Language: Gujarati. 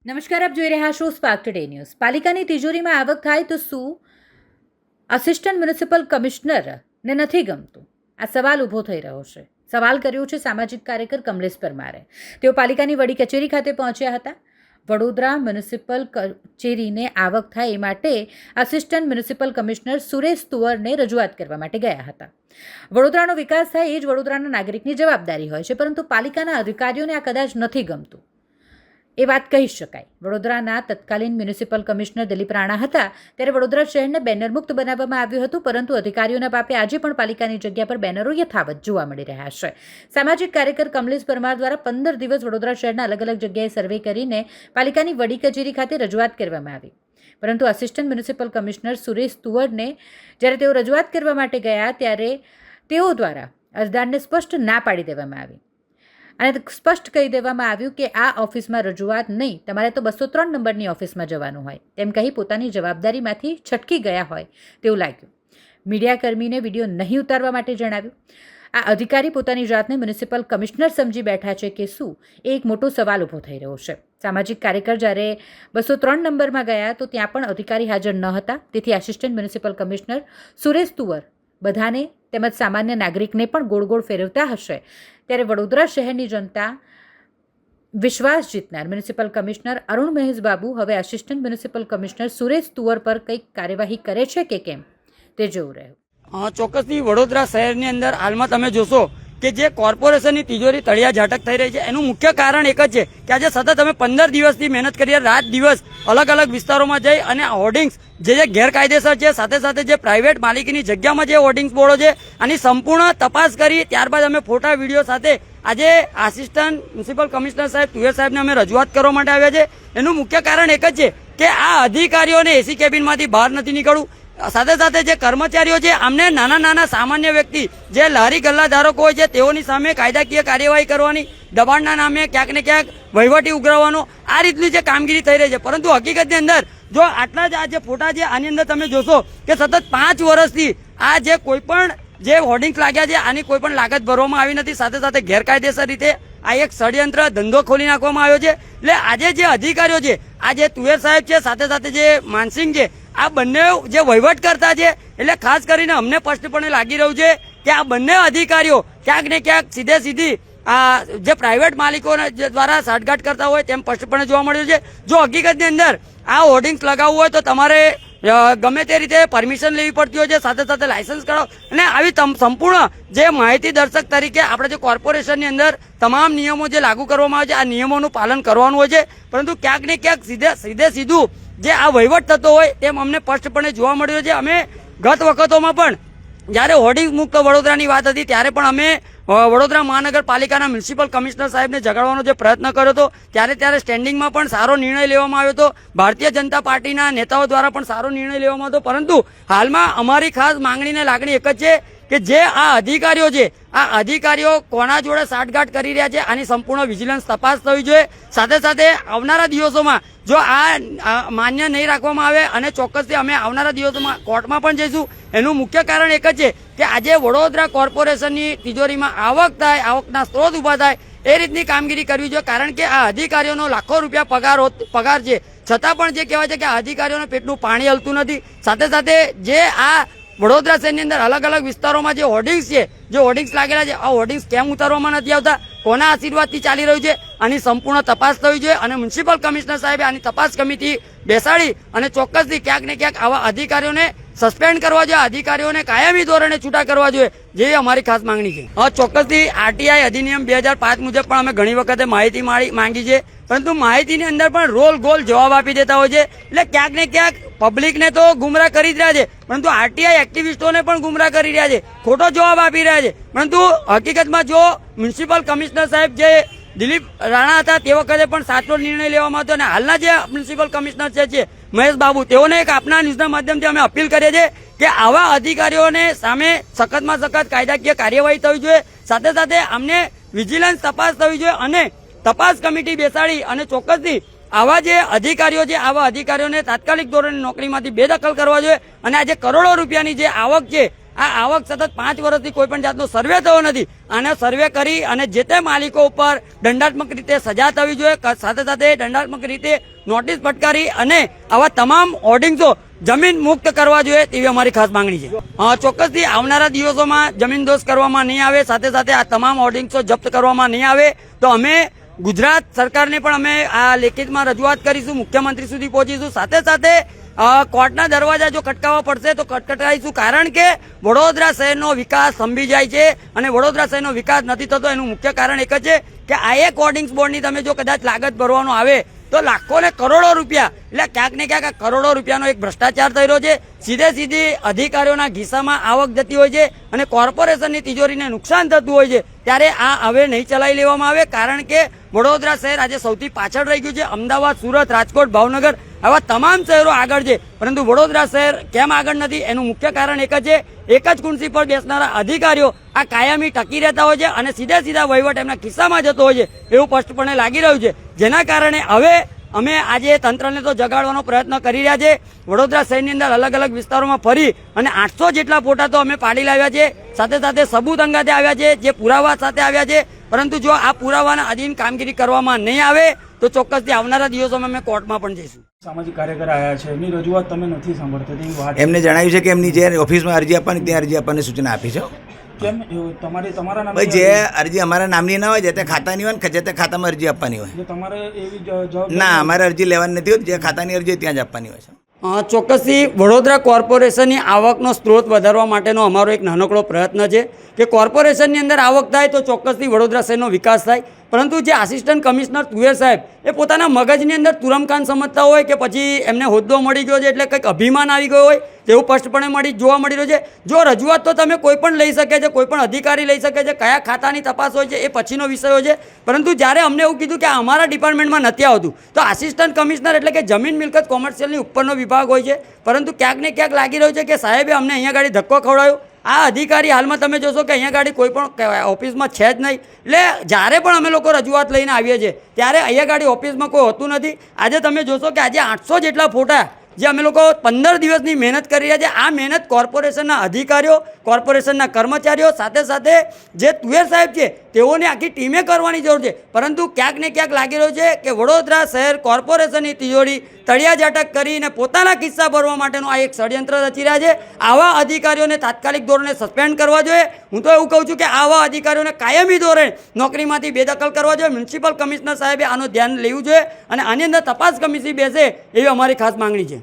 નમસ્કાર, આપ જોઈ રહ્યા છો સ્પાર્ક ટુડે ન્યૂઝ. પાલિકાની તિજોરીમાં આવક થાય તો શું આસિસ્ટન્ટ મ્યુનિસિપલ કમિશનરને નથી ગમતું? આ સવાલ ઊભો થઈ રહ્યો છે. સવાલ કર્યો છે સામાજિક કાર્યકર કમલેશ પરમારે. તેઓ પાલિકાની વડી કચેરી ખાતે પહોંચ્યા હતા. વડોદરા મ્યુનિસિપલ કચેરીને આવક થાય એ માટે આસિસ્ટન્ટ મ્યુનિસિપલ કમિશનર સુરેશ તુવરને રજૂઆત કરવા માટે ગયા હતા. વડોદરાનો વિકાસ થાય એ જ વડોદરાના નાગરિકની જવાબદારી હોય છે, પરંતુ પાલિકાના અધિકારીઓને આ કદાચ નથી ગમતું એ વાત કહી શકાય. વડોદરાના તત્કાલીન મ્યુનિસિપલ કમિશનર દિલીપ રાણા હતા ત્યારે વડોદરા શહેરને બેનર મુક્ત બનાવવામાં આવ્યું હતું, પરંતુ અધિકારીઓના પાપે આજે પણ પાલિકાની જગ્યા પર બેનરો યથાવત જોવા મળી રહ્યા છે. સામાજિક કાર્યકર કમલેશ પરમાર દ્વારા 15 દિવસ વડોદરા શહેરના અલગ અલગ જગ્યાએ સર્વે કરીને પાલિકાની વડી કચેરી ખાતે રજૂઆત કરવામાં આવી, પરંતુ આસિસ્ટન્ટ મ્યુનિસિપલ કમિશનર સુરેશ તુવરને જ્યારે તેઓ રજૂઆત કરવા માટે ગયા ત્યારે તેઓ દ્વારા અરજદારને સ્પષ્ટ ના પાડી દેવામાં આવી અને સ્પષ્ટ કહી દેવામાં આવ્યું કે આ ઓફિસમાં રજૂઆત નહીં, તમારે તો 203 નંબરની ઓફિસમાં જવાનું હોય, તેમ કહી પોતાની જવાબદારીમાંથી છટકી ગયા હોય તેવું લાગ્યું. મીડિયાકર્મીને વિડીયો નહીં ઉતારવા માટે જણાવ્યું. આ અધિકારી પોતાની જાતને મ્યુનિસિપલ કમિશનર સમજી બેઠા છે કે શું, એ એક મોટો સવાલ ઊભો થઈ રહ્યો છે. સામાજિક કાર્યકર જ્યારે 203 નંબરમાં ગયા તો ત્યાં પણ અધિકારી હાજર ન હતા. તેથી આસિસ્ટન્ટ મ્યુનિસિપલ કમિશનર સુરેશ તુવર બધાને તેમજ સામાન્ય નાગરિકને પણ ગોળ ગોળ ફેરવતા હશે, ત્યારે વડોદરા શહેરની જનતા વિશ્વાસ જીતનાર મ્યુનિસિપલ કમિશનર અરુણ મહેશ બાબુ હવે આસિસ્ટન્ટ મ્યુનિસિપલ કમિશનર સુરેશ તુવર પર કંઈક કાર્યવાહી કરે છે કે કેમ તે જોવું રહ્યું. ચોક્કસથી વડોદરા શહેરની અંદર હાલમાં તમે જોશો કે જે કોર્પોરેશનની તિજોરી તળિયા ઝાટક થઈ રહી છે એનું મુખ્ય કારણ એક જ છે કે આજે સતત અમે 15 દિવસથી મહેનત કરીએ, રાત દિવસ અલગ અલગ વિસ્તારોમાં જઈ અને હોર્ડિંગ્સ જે ગેરકાયદેસર છે, સાથે સાથે જે પ્રાઇવેટ માલિકીની જગ્યામાં જે હોર્ડિંગ્સ બોર્ડો છે આની સંપૂર્ણ તપાસ કરી ત્યારબાદ અમે ફોટા વિડીયો સાથે આજે આસિસ્ટન્ટ મ્યુનિસિપલ કમિશનર સાહેબ તુવેર સાહેબને અમે રજૂઆત કરવા માટે આવ્યા છે. એનું મુખ્ય કારણ એક જ છે કે આ અધિકારીઓને એસી કેબિનમાંથી બહાર નથી નીકળવું. સાથે સાથે જે કર્મચારીઓ છે અમને નાના નાના સામાન્ય વ્યક્તિ જે લારી ગલ્લા ધારકો હોય છે તેઓની સામે કાયદાકીય કાર્યવાહી કરવાની, દબાણના નામે ક્યાંક ને ક્યાંક વહીવટી ઉઘરાવવાનો, આ રીતની જે કામગીરી થઈ રહી છે. પરંતુ હકીકતની અંદર જો આટલા જ આ જે ફોટા છે આની અંદર તમે જોશો કે સતત 5 વર્ષથી આ જે કોઈ પણ જે હોર્ડિંગ્સ લાગ્યા છે આની કોઈ પણ લાગત ભરવામાં આવી નથી. સાથે સાથે ગેરકાયદેસર રીતે આ એક ષડયંત્ર ધંધો ખોલી નાખવામાં આવ્યો છે. એટલે આજે જે અધિકારીઓ છે, આ જે તુવેર સાહેબ છે, સાથે સાથે જે માનસિંહ છે, આ બંને જે વહીવટ કરતા છે, એટલે ખાસ કરીને અમને સ્પષ્ટપણે લાગી રહ્યું છે કે આ બંને અધિકારીઓ ક્યાંક ને ક્યાંક સીધે સીધી આ જે પ્રાઇવેટ માલિકો દ્વારા સાઠગાંઠ કરતા હોય તેમ સ્પષ્ટપણે જોવા મળ્યું છે. જો હકીકતની અંદર આ હોર્ડિંગ્સ લગાવવું હોય તો તમારે ગમે તે રીતે પરમિશન લેવી પડતી હોય છે, સાથે સાથે લાયસન્સ કરાવો અને આવી સંપૂર્ણ જે માહિતી દર્શક તરીકે આપણે જે કોર્પોરેશનની અંદર તમામ નિયમો જે લાગુ કરવામાં આવે છે આ નિયમોનું પાલન કરવાનું હોય છે. પરંતુ ક્યાંક ને ક્યાંક સીધું જે આ વહીવટ થતો હોય તેમ અમને સ્પષ્ટપણે જોવા મળ્યો છે. અમે ગત વખતોમાં પણ જ્યારે હોર્ડિંગ મુક્ત વડોદરાની વાત હતી ત્યારે પણ અમે વડોદરા મહાનગરપાલિકાના મ્યુનિસિપલ કમિશનર સાહેબને જગાડવાનો જે પ્રયત્ન કર્યો હતો ત્યારે સ્ટેન્ડિંગમાં પણ સારો નિર્ણય લેવામાં આવ્યો હતો. ભારતીય જનતા પાર્ટીના નેતાઓ દ્વારા પણ સારો નિર્ણય લેવામાં હતો. પરંતુ હાલમાં અમારી ખાસ માંગણીને લાગણી એક જ છે કે જે આ અધિકારીઓ છે આ અધિકારીઓ કોના જોડે સાઠગાંઠ કરી રહ્યા છે આની સંપૂર્ણ વિજિલન્સ તપાસ થવી જોઈએ. સાથે સાથે આવનારા દિવસોમાં જો આ માન્ય નહીં રાખવામાં આવે અને ચોક્કસથી અમે આવનારા દિવસોમાં કોર્ટમાં પણ જઈશું. એનું મુખ્ય કારણ એક જ છે કે આજે વડોદરા કોર્પોરેશનની તિજોરીમાં આવક થાય, આવકના સ્ત્રોત ઉભા થાય એ રીતની કામગીરી કરવી જોઈએ. કારણ કે આ અધિકારીઓનો લાખો રૂપિયા પગાર છે, છતાં પણ જે કહેવાય છે કે આ અધિકારીઓને પેટનું પાણી હલતું નથી. સાથે સાથે જે આ વડોદરા શહેરની અંદર અલગ અલગ વિસ્તારોમાં જે હોર્ડિંગ્સ છે, જે હોર્ડિંગ્સ લાગેલા છે, આ હોર્ડિંગ્સ કેમ ઉતારવામાં નથી આવતા, કોના આશીર્વાદથી ચાલી રહ્યું છે, આની સંપૂર્ણ તપાસ થવી જોઈએ. અને મ્યુનિસિપલ કમિશનર સાહેબે આની તપાસ કમિટી બેસાડી અને ચોક્કસથી ક્યાંક ને ક્યાંક આવા અધિકારીઓને સસ્પેન્ડ કરવા જોઈએ, અધિકારીઓને કાયમી ધોરણે છૂટા કરવા જોઈએ, જેવી અમારી ખાસ માંગણી છે. ચોક્કસથી આરટીઆઈ અધિનિયમ 2005 મુજબ પણ અમે ઘણી વખતે માહિતી માંગી છે, પરંતુ માહિતીની અંદર પણ રોલ ગોલ જવાબ આપી દેતા હોય છે. એટલે ક્યાંક ને ક્યાંક પબ્લિકને તો ગુમરાહ કરી જ રહ્યા છે, પરંતુ આરટીઆઈ એક્ટિવિસ્ટોને પણ ગુમરાહ કરી રહ્યા છે, ખોટો જવાબ આપી રહ્યા છે. પરંતુ હકીકતમાં જો મ્યુનિસિપલ કમિશનર સાહેબ જે દિલીપ રાણા હતા તે વખતે પણ સાચો નિર્ણય લેવામાં હતો અને હાલના જે મ્યુનિસિપલ કમિશનર છે મહેશ બાબુ, તેઓને એક આપના ન્યૂઝના માધ્યમથી અમે અપીલ કરીએ છીએ કે આવા અધિકારીઓને સામે સખતમાં સખત કાયદાકીય કાર્યવાહી થવી જોઈએ. સાથે સાથે અમને વિજિલન્સ તપાસ થવી જોઈએ અને તપાસ કમિટી બેસાડી અને ચોક્કસથી આવા જે અધિકારીઓ છે આવા અધિકારીઓને તાત્કાલિક ધોરણે નોકરીમાંથી બેદખલ કરવા જોઈએ. અને આજે કરોડો રૂપિયાની જે આવક છે આ આવક સતત 5 વર્ષથી કોઈ પણ જાતનો સર્વે થયો નથી. આને સર્વે કરી અને જે તે માલિકો ઉપર દંડાત્મક રીતે સજા થવી જોઈએ, સાથે સાથે દંડાત્મક રીતે નોટિસ ફટકારી અને આવા તમામ હોર્ડિંગ્સો જમીન મુક્ત કરવા જોઈએ તેવી અમારી ખાસ માંગણી છે. ચોક્કસથી આવનારા દિવસોમાં જમીનદોસ્ત કરવામાં નહીં આવે, સાથે સાથે આ તમામ હોર્ડિંગ્સો જપ્ત કરવામાં નહીં આવે તો અમે ગુજરાત સરકારને પણ અમે આ લેખિતમાં રજૂઆત કરીશું, મુખ્યમંત્રી સુધી પહોંચીશું. સાથે સાથે કોર્ટના દરવાજા જો ખટકાવવા પડશે તો ખટખટાવીશું, કારણ કે વડોદરા શહેરનો વિકાસ થંભી જાય છે અને વડોદરા શહેરનો વિકાસ નથી થતો. એનું મુખ્ય કારણ એક જ છે કે આ એક હોર્ડિંગ્સ બોર્ડની તમે જો કદાચ લાગત ભરવાનો આવે તો લાખો ને કરોડો રૂપિયા, એટલે ક્યાંક ને ક્યાંક આ કરોડો રૂપિયાનો એક ભ્રષ્ટાચાર થઈ રહ્યો છે. સીધી અધિકારીઓના ખિસ્સામાં આવક જતી હોય છે અને કોર્પોરેશનની તિજોરીને નુકસાન થતું હોય છે. ત્યારે આ હવે નહીં ચલાવી લેવામાં આવે, કારણ કે વડોદરા શહેર આજે સૌથી પાછળ રહી ગયું છે. અમદાવાદ, સુરત, રાજકોટ, ભાવનગર આવા તમામ શહેરો આગળ છે, પરંતુ વડોદરા શહેર કેમ આગળ નથી એનું મુખ્ય કારણ એક જ છે. એક જ ખુરશી પર બેસનારા અધિકારીઓ આ કાયમી ટકી રહેતા હોય છે અને સીધા વહીવટ એમના ખિસ્સામાં જતો હોય છે એવું સ્પષ્ટપણે લાગી રહ્યું છે. જેના કારણે હવે અમે આજે તંત્રને તો જગાડવાનો પ્રયત્ન કરી રહ્યા છે. વડોદરા શહેરની અંદર અલગ અલગ વિસ્તારોમાં ફરી અને 800 જેટલા ફોટા તો અમે પાડી લાવ્યા છે, સાથે સાથે સબૂત અંગાતે આવ્યા છે, જે પુરાવા સાથે આવ્યા છે. પરંતુ જો આ પુરાવાના અધીન કામગીરી કરવામાં નહીં આવે તો ચોક્કસથી આવનારા દિવસોમાં અમે કોર્ટમાં પણ જઈશું. સામાજિક કાર્યકર આવ્યા છે, એમની રજૂઆત તમે નથી સાંભળતા તેની વાત એમને જણાવ્યું છે કે એમની જે ઓફિસમાં અરજી આપવાની ત્યાં અરજી આપવાની સૂચના આપી છે. કેમ તમારા નામ ભાઈ જે અરજી અમારા નામની ના હોય, જે તે ખાતાની હોય ને જે તે ખાતામાં અરજી આપવાની હોય. તમારે એવી જવાબ ના, અમારે અરજી લેવાની નથી હોતી, જે ખાતાની અરજી હોય ત્યાં જ આપવાની હોય છે. ચોક્કસથી વડોદરા કોર્પોરેશનની આવકનો સ્ત્રોત વધારવા માટેનો અમારો એક નાનકડો પ્રયત્ન છે કે કોર્પોરેશનની અંદર આવક થાય તો ચોક્કસથી વડોદરા શહેરનો વિકાસ થાય. પરંતુ જે આસિસ્ટન્ટ કમિશનર તુવેર સાહેબ એ પોતાના મગજની અંદર તુરમકાન સમજતા હોય કે પછી એમને હોદ્દો મળી ગયો છે એટલે કંઈક અભિમાન આવી ગયો હોય તેવું સ્પષ્ટપણે જોવા મળી રહ્યું છે. જો રજૂઆત તો તમે કોઈ પણ લઈ શકે છે, કોઈ પણ અધિકારી લઈ શકે છે, કયા ખાતાની તપાસ હોય છે એ પછીનો વિષય હોય છે. પરંતુ જ્યારે અમને એવું કીધું કે અમારા ડિપાર્ટમેન્ટમાં નથી આવતું, તો આસિસ્ટન્ટ કમિશનર એટલે કે જમીન મિલકત કોમર્શિયલની ઉપરનો વિભાગ હોય છે. પરંતુ ક્યાંક ને ક્યાંક લાગી રહ્યું છે કે સાહેબે અમને અહીંયા ગાડી ધક્કો ખવડાવ્યો. આ અધિકારી હાલમાં તમે જોશો કે અહીંયા ગાડી કોઈ પણ ઓફિસમાં છે જ નહીં. એટલે જ્યારે પણ અમે લોકો રજૂઆત લઈને આવીએ છીએ ત્યારે અહીંયા ગાડી ઓફિસમાં કોઈ હોતું નથી. આજે તમે જોશો કે આજે 800 જેટલા ફોટા જે અમે લોકો 15 દિવસની મહેનત કરી રહ્યા છે, આ મહેનત કોર્પોરેશનના અધિકારીઓ, કોર્પોરેશનના કર્મચારીઓ, સાથે સાથે જે તુવેર સાહેબ છે તેઓની આખી ટીમે કરવાની જરૂર છે. પરંતુ ક્યાંક ને ક્યાંક લાગી રહ્યું છે કે વડોદરા શહેર કોર્પોરેશનની તિજોરી તળિયા ઝાટક કરીને પોતાના કિસ્સા ભરવા માટેનું આ એક ષડયંત્ર રચી રહ્યા છે. આવા અધિકારીઓને તાત્કાલિક ધોરણે સસ્પેન્ડ કરવા જોઈએ. હું તો એવું કહું છું કે આવા અધિકારીઓને કાયમી ધોરણે નોકરીમાંથી બેદખલ કરવા જોઈએ. મ્યુનિસિપલ કમિશનર સાહેબે આનું ધ્યાન લેવું જોઈએ અને આની અંદર તપાસ કમિટી બેસે એવી અમારી ખાસ માંગણી છે.